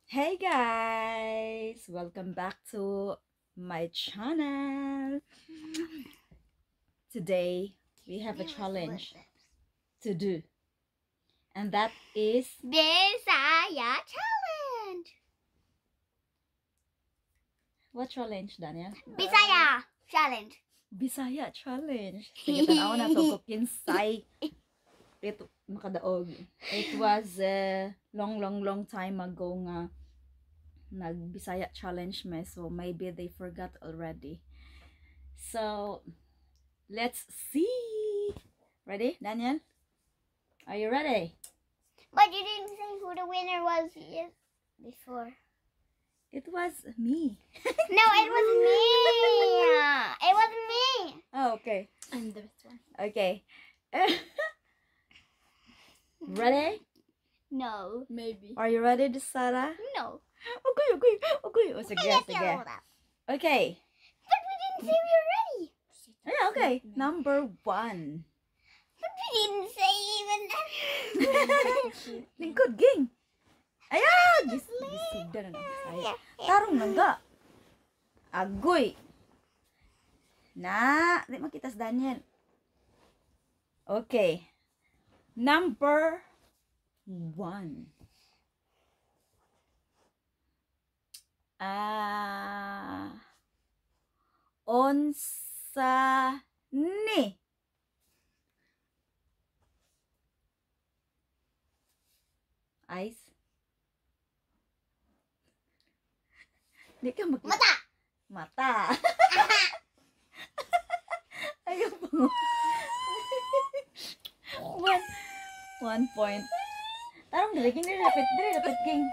Hey guys, welcome back to my channel. Today we have a challenge to do, and that is Bisaya challenge. what challenge, Daniel? Bisaya challenge. Bisaya challenge. Sige, tanaw na to ko kinsay. Ito makadaog. It was a long time ago nga nag-Bisaya challenge me, so maybe they forgot already. So let's see. Ready, Daniel? Are you ready? But you didn't say who the winner was before. It was me. No, it was me. It was me. Oh, okay. I'm the best one. Okay. Ready? No. Maybe. Are you ready, Sarah? No. Okay. Oh, sige. Okay. But we didn't say we were ready. Yeah, okay. Number 1. But we didn't say even that. Lingkod, ging. Ayan! Gisugda na ng Bisaya. Tarong nangga. Agoy. Na, di makita sa Daniel. Okay. Number 1. Onsa ni. Ice. Di ka mag... Mata. Mata. Ayaw po. 1 point. Tarong dili king dili king.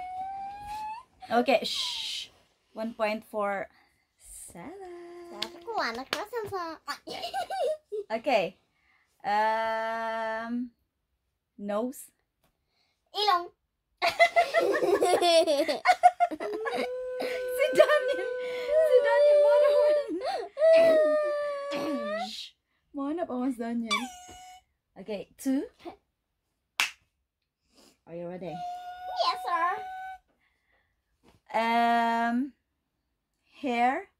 Okay, shh. 1 point for Sarah. Sabi ko, anak na sa... Okay. Nose. Ilong. Si Daniel. Shh. Mana pa mas Daniel. Okay, 2. Are you ready? Yes, sir. Hair.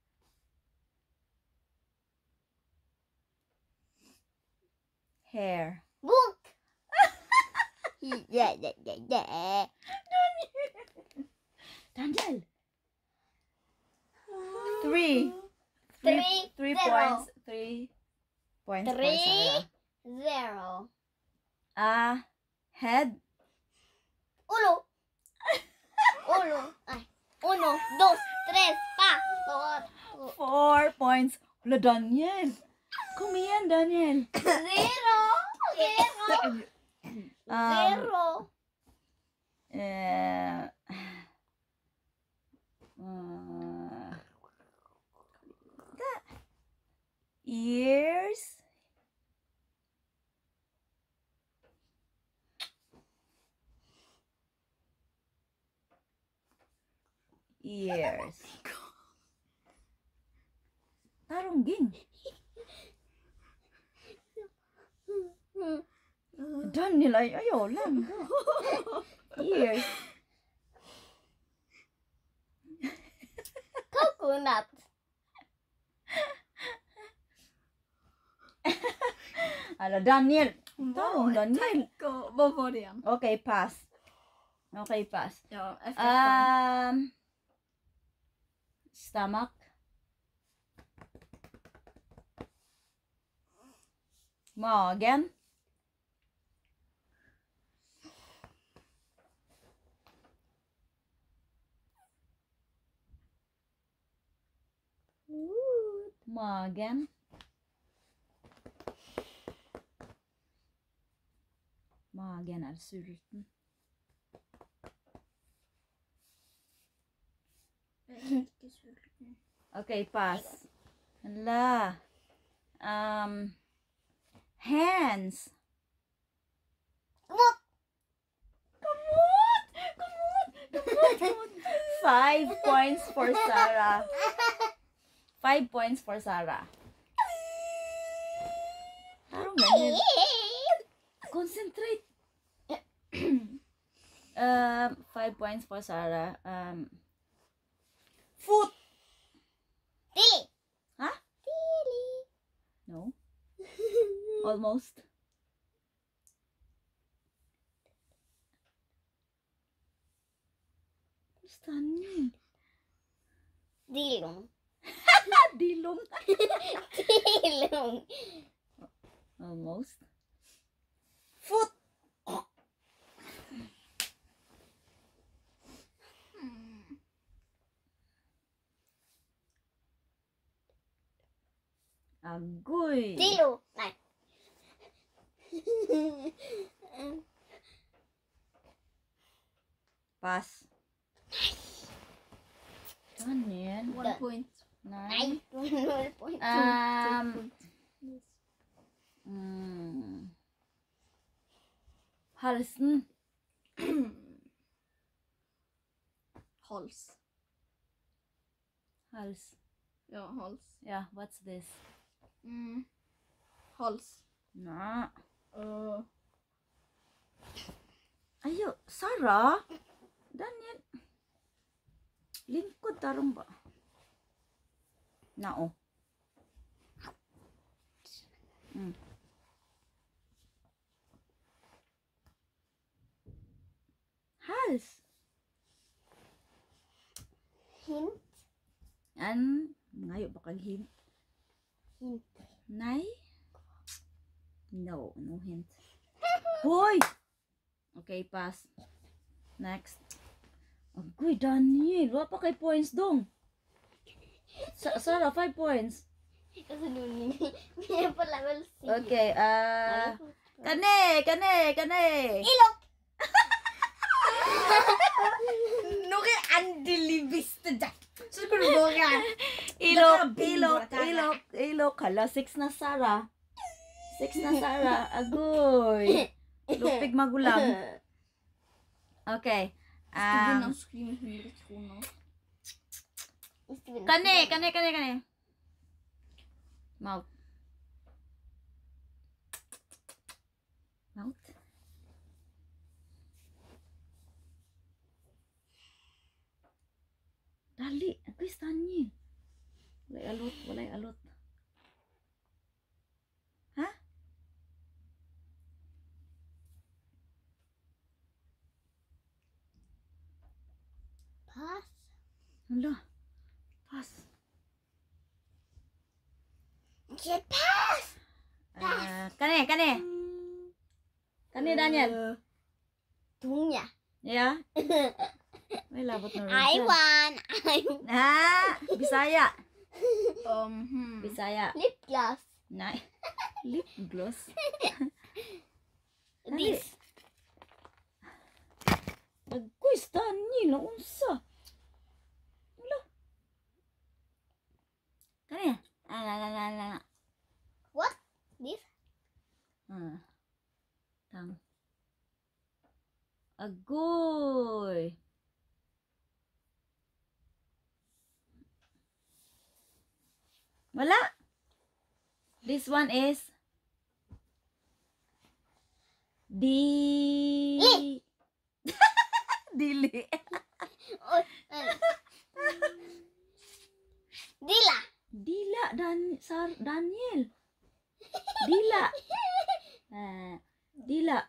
Hair. Book. Yeah. Daniel. 3. 3 points. 3 points for 3, Sarah. 0. Head. Ulo. Ay. 1, 2, 3, 4 points. Wala, Daniel. Kumiyan, Daniel. 4. 0. 0. Ears. Tarungging. Daniel, ayaw lang. Ears. Coconut. Ala, Daniel. Tarong, Daniel. Vad var det igen? Okay, pass. Ja, efter Stomach. Magen. Magen. Magen är sulten. Okay, pass. Ala. Hands. Come on. 5 points for Sarah. 5 points for Sarah. Tarong Daniel. Concentrate. 5 points for Sarah. Foot. Dili. Huh? Dili. No. Almost. Stunning. Dilong. Dilong. Dilong. Almost. Foot. Agoy. Dilo. Nay. Pass. Daniel. 1 point. Nay. Nine. 1 point. Halsen. Hals. Hals. Ja, hals. Yeah, what's this? Hals. Na. Ayo, Sarah. Daniel. Lingkod tarong ba? Nao. Hals. Hint. Ngayo ba kang hint? Hint. Nay? No, no hint. Hoy! Okay, pass. Next. Agoy, Daniel. Wala pa kay points dong. Sarah, 5 points. Kasi nun, hindi pa level 6. Okay, kane. Ilok. Nuke andilibis to Jack. Siguro mo nga. Ilok. Hala, 6 na Sarah. 6 na Sarah. Agoy. Lupig magulang. Okay. Steven ang scream lyrics ko na. Kane. Mouth. Dali, agoy stanyi. Walay alot. Ha? Pass. Hala. Pass. Get pass. Kane. Kane, Daniel. Tungnya. Yeah? May labot na rin I siya. won. Bisaya. Hmm. Bisaya. Lip gloss. Lip gloss. This. Agoy, stanyi. Naunsa. Wala. Kane. What? This? Tang. Agoy. Wala. This one is Li. Dili. Oh, Dila. Dila Daniel. Dila. Dila.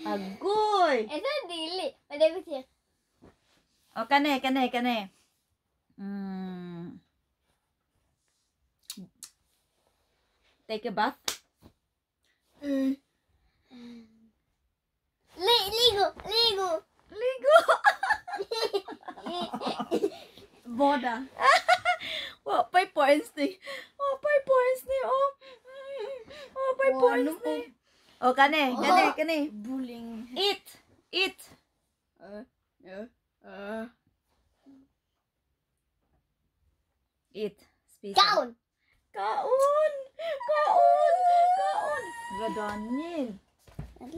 Agoy. Ito dili. Pwede ko siya. Oh, kane. Take a bath. Ligo. Ligo. Bada. Wow, 5 points ni. Oh, 5 points ni. Oh, 5 points ni. Oh, kane. Bullying. Eat. Eat. Speak. Kaon. Kaon. Hala, Daniel.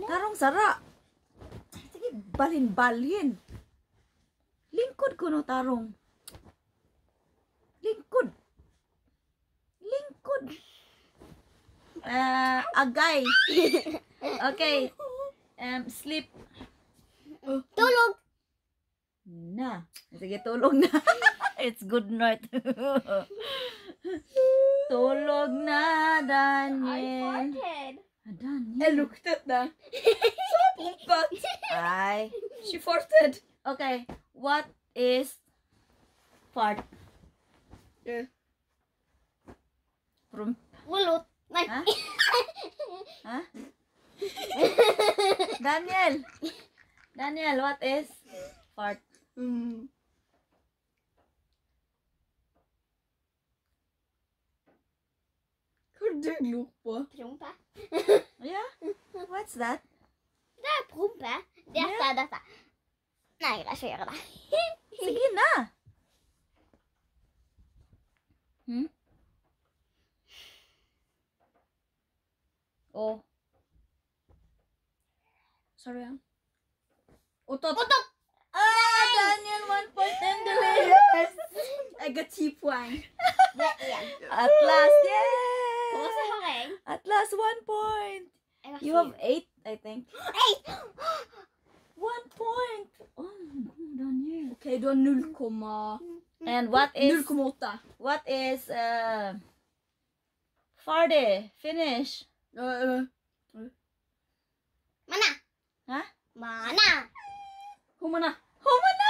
Tarong sara. Sige, balhin. Lingkod ko no tarong. Lingkod. Agay. Okay. Sleep. Tulog. Na. Sige, tulog na. It's good night. Tulog na, Daniel. farted. Jeg Daniel. luktet det. Så pumpet. Ay. She farted. Okay, what is fart? Prump. Mulut. Nei. Hæ? Hæ? Daniel. Daniel, what is fart? Mm. Hva er det du glor på? Prompe. Yeah. What's that? Det er prompe. Dette er dette. Nei, jeg greier ikke å gjøre det. Sige na. Hmm? Oh. Sorry, igjen. Otot. Ah, Daniel, 1 point and delay. Yes! Jeg har 10 poeng. Det er én. At last, Hvor masse yeah. har jeg? At last, 1 point. Jeg har You have 8, I think. 1 point. Oh, Daniel. Ok, du har 0,8. And what is farty? Finish. Mana? Hæ? Mana? Humana. Humana!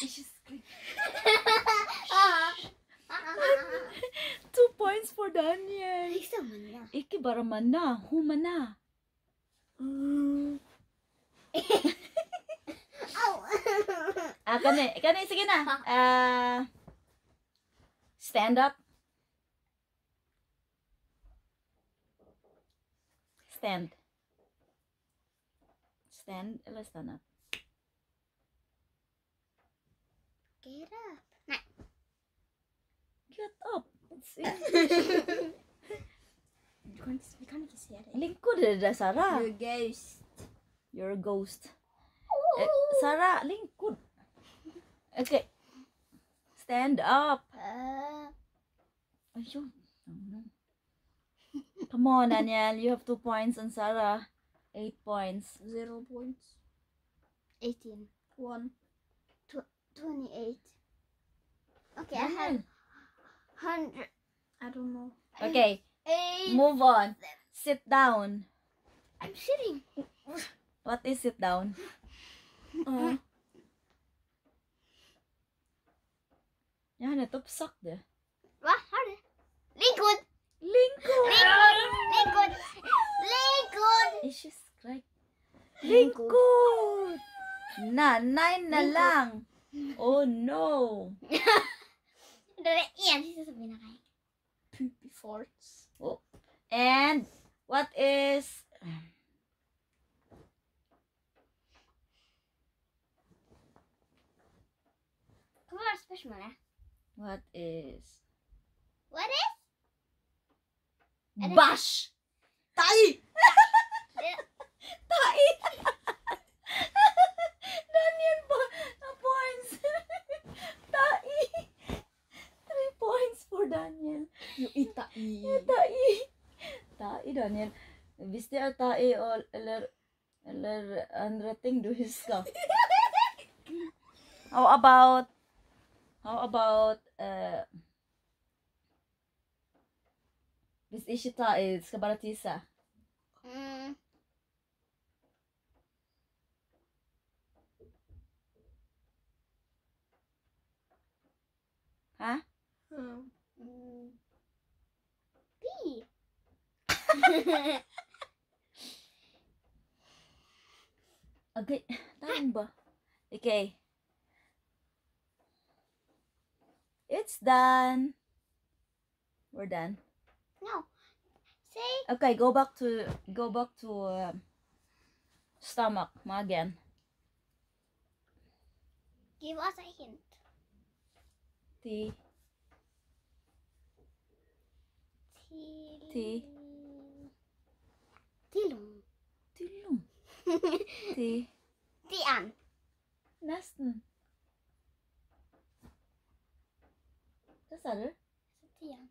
Ikke skrik. 2 points for Daniel. Liksom mana. Ikke bare mana, humana. Au. Kani, sige na. Stand up. Stand. Stand eller stand up? Get up. Nei. Get up. It's Vi kan ikke se deg. Lingkod er det, Sarah. You're a ghost. You're a ghost. Sarah, lingkod. Okay. Stand up. Ayun. Come on, Daniel. You have 2 points and Sarah 8 points. 0 points. 18. 1. 28. Okay, I have 100. I don't know. Okay, 8. move on. Sit down. I'm sitting. What is sit down? Ja, nettopp sagt det. Hva har du? Likud. Lingkod! Likud. Likud. Ikke skrik. Lingkod! Nanay na lang. Oh no. Det er én siste som vinner jeg. Poopy farts. And what is... Hva var spørsmålet? What is... What is? Er det- Bash! Nei! Tai! Daniel points. Tai! 3 points for Daniel. Jo, ikke i. Tai! Tai, Daniel. Hvis det er tai eller andre ting du husker. How about hvis ikke tai, skal bare tisse. Hæ? Bi. Okay, tahan ba? Okay. It's done. We're done. No. Say Okay, go back to stomach again. give us a hint. T. T. Tilong. Tilong. T. Tian. Nesten. Hva sa du? Tian.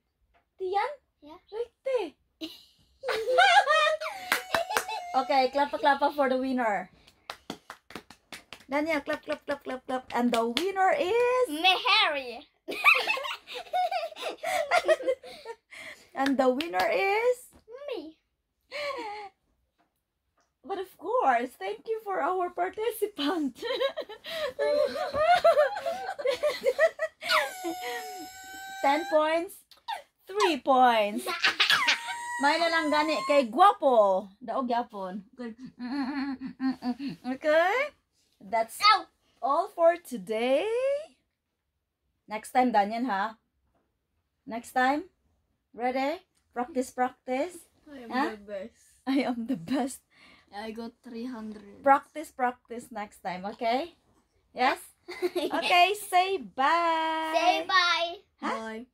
Tian? Ja. Riktig. Okay, clap for the winner. Daniel, clap. And the winner is... Me Harry. And the winner is... Me. But of course, thank you for our participant. 10 points, 3 points. May na lang gani kay Guapo. Daog yapon. Okay? That's Ow. all for today. Next time, Daniel, ha? Next time? Ready? Practice. I am Huh? the best. I am the best. I got 300. Practice next time, okay? Yes? Okay, say bye. Say bye. Bye.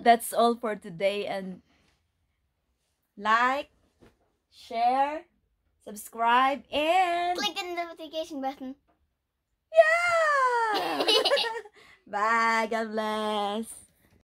That's all for today, and like, share, subscribe, and Click the notification button. yeah. Bye. God bless.